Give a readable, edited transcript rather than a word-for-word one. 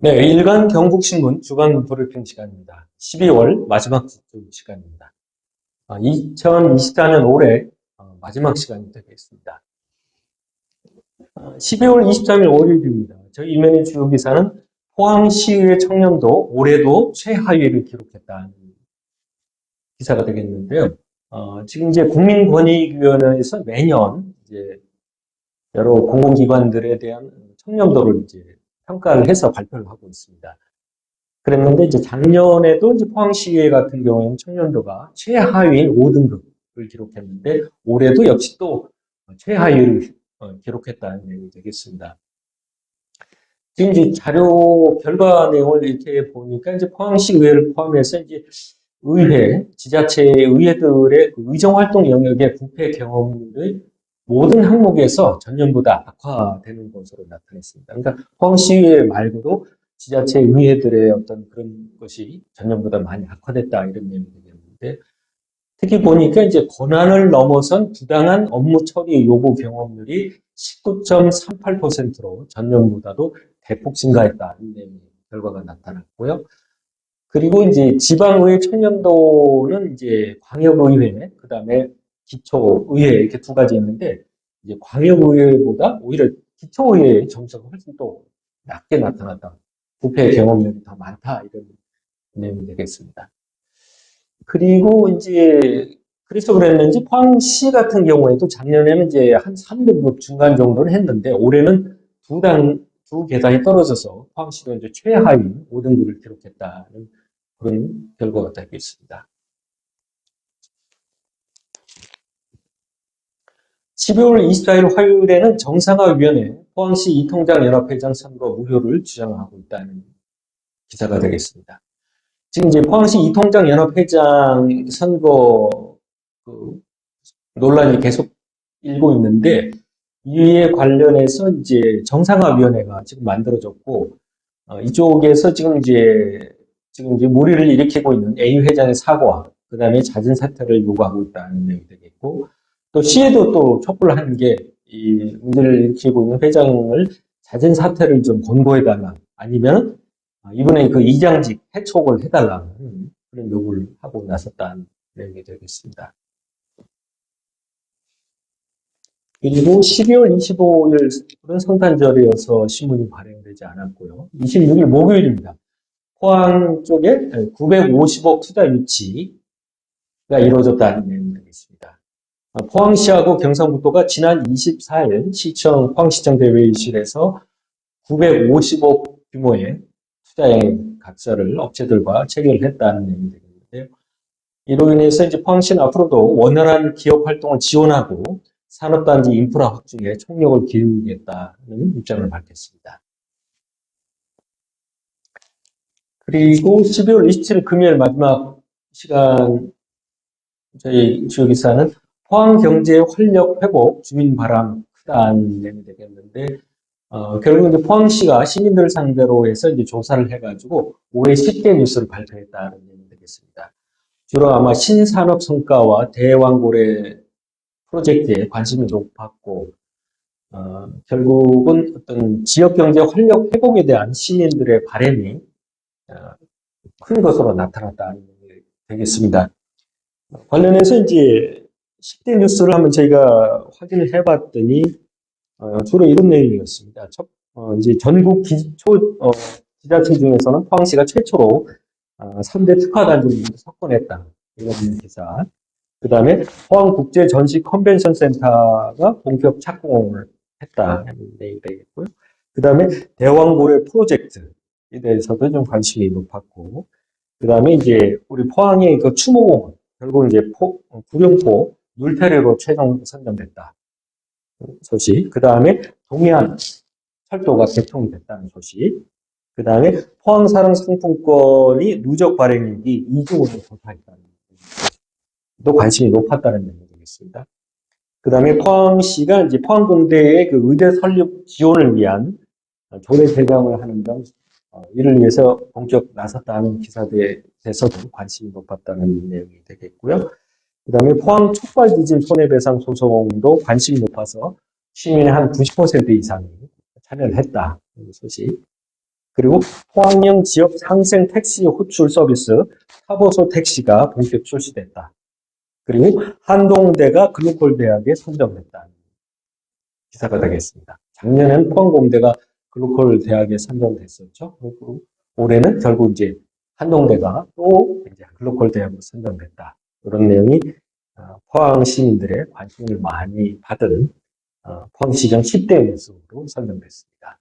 네, 일간 경북신문 주간 브리핑 시간입니다. 12월 마지막 주 시간입니다. 2024년 올해 마지막 시간이 되겠습니다. 12월 23일 월요일입니다. 저희 이면의 주요 기사는 포항시의 청년도 올해도 최하위를 기록했다는 기사가 되겠는데요. 지금 이제 국민권익위원회에서 매년 이제 여러 공공기관들에 대한 청렴도를 이제 평가를 해서 발표를 하고 있습니다. 그랬는데 이제 작년에도 이제 포항시의회 같은 경우에는 청년도가 최하위인 5등급을 기록했는데 올해도 역시 또 최하위를 기록했다는 내용이 되겠습니다. 지금 이제 자료 결과 내용을 이렇게 보니까 이제 포항시 의회를 포함해서 이제 의회, 지자체 의회들의 그 의정 활동 영역의 부패 경험률의 모든 항목에서 전년보다 악화되는 것으로 나타났습니다. 그러니까 포항시의회 말고도 지자체 의회들의 어떤 그런 것이 전년보다 많이 악화됐다 이런 내용이 되겠는데 특히 보니까 이제 권한을 넘어선 부당한 업무 처리 요구 경험률이 19.38%로 전년보다도 대폭 증가했다 이런 내용의 결과가 나타났고요. 그리고 이제 지방의회 청년도는 이제 광역의회, 그 다음에 기초의회 이렇게 두 가지 있는데 이제 광역의회보다 오히려 기초의회의 점수가 훨씬 또 낮게 나타났다. 부패 경험률이 더 많다 이런 내용이 되겠습니다. 그리고 이제 그래서 그랬는지 포항시 같은 경우에도 작년에는 이제 한 3등급 중간 정도를 했는데 올해는 두 계단이 떨어져서 포항시도 이제 최하위 5등급을 기록했다는 그런 결과가 되겠습니다. 12월 24일 화요일에는 정상화위원회 포항시 이통장 연합회장 선거 무효를 주장하고 있다는 기사가 되겠습니다. 지금 이제 포항시 이통장 연합회장 선거 그 논란이 계속 일고 있는데 이에 관련해서 이제 정상화위원회가 지금 만들어졌고 이쪽에서 지금 이제 무리를 일으키고 있는 A 회장의 사과, 그 다음에 잦은 사퇴를 요구하고 있다는 내용이 되겠고 또 시에도 또 촉구를 하는 게 이 문제를 일으키고 있는 회장을 잦은 사퇴를 좀 권고해달라 아니면 이번에 그 이장직 해촉을 해달라는 그런 요구를 하고 나섰다는 내용이 되겠습니다. 그리고 12월 25일은 성탄절이어서 신문이 발행되지 않았고요. 26일 목요일입니다. 포항 쪽에 950억 투자 유치가 이루어졌다는 내용이 되겠습니다. 포항시하고 경상북도가 지난 24일 포항시청 대회의실에서 950억 규모의 투자의 각서를 업체들과 체결했다는 내용이 되겠는데요. 이로 인해서 이제 포항시는 앞으로도 원활한 기업 활동을 지원하고 산업단지 인프라 확충에 총력을 기울이겠다는 입장을 밝혔습니다. 그리고 12월 27일 금요일 마지막 시간 저희 주요 기사는 포항 경제 활력 회복 주민 바람 크다는 내용이 되겠는데 결국 이제 포항시가 시민들 상대로 해서 이제 조사를 해가지고 올해 10대 뉴스를 발표했다는 내용이 되겠습니다. 주로 아마 신산업 성과와 대왕고래 프로젝트에 관심이 높았고 결국은 어떤 지역 경제 활력 회복에 대한 시민들의 바람이 큰 것으로 나타났다는 얘기 되겠습니다. 관련해서 이제 10대 뉴스를 한번 저희가 확인을 해봤더니 주로 이런 내용이었습니다. 이제 전국 지자체 중에서는 포항시가 최초로 3대 특화단지를 석권했다. 이런 기사. 그 다음에 포항국제전시 컨벤션 센터가 본격 착공을 했다는 내용이 되겠고요. 그 다음에 대왕고래 프로젝트에 대해서도 좀 관심이 높았고, 그 다음에 이제 우리 포항의 그 추모공원, 결국 이제 구룡포 물태료로 최종 선정됐다. 소식. 그 다음에 동해안 철도가 개통이 됐다는 소식. 그 다음에 포항사랑 상품권이 누적 발행액이 2조 원을 돌파했다는 또 관심이 높았다는 내용이 되겠습니다. 그 다음에 포항시가 이제 포항공대의 그 의대 설립 지원을 위한 조례 제정을 하는 등 이를 위해서 본격 나섰다는 기사에서도 관심이 높았다는 내용이 되겠고요. 그 다음에 포항 촉발 지진 손해배상 소송도 관심이 높아서 시민의 한 90% 이상이 참여를 했다. 소식. 그리고 포항형 지역 상생 택시 호출 서비스 타보소 택시가 본격 출시됐다. 그리고 한동대가 글로컬 대학에 선정됐다. 기사가 되겠습니다. 작년에는 포항공대가 글로컬 대학에 선정됐었죠. 그리고 올해는 결국 이제 한동대가 또 이제 글로컬 대학으로 선정됐다. 이런 내용이 포항 시민들의 관심을 많이 받은 포항시장 10대 뉴스로 선정됐습니다.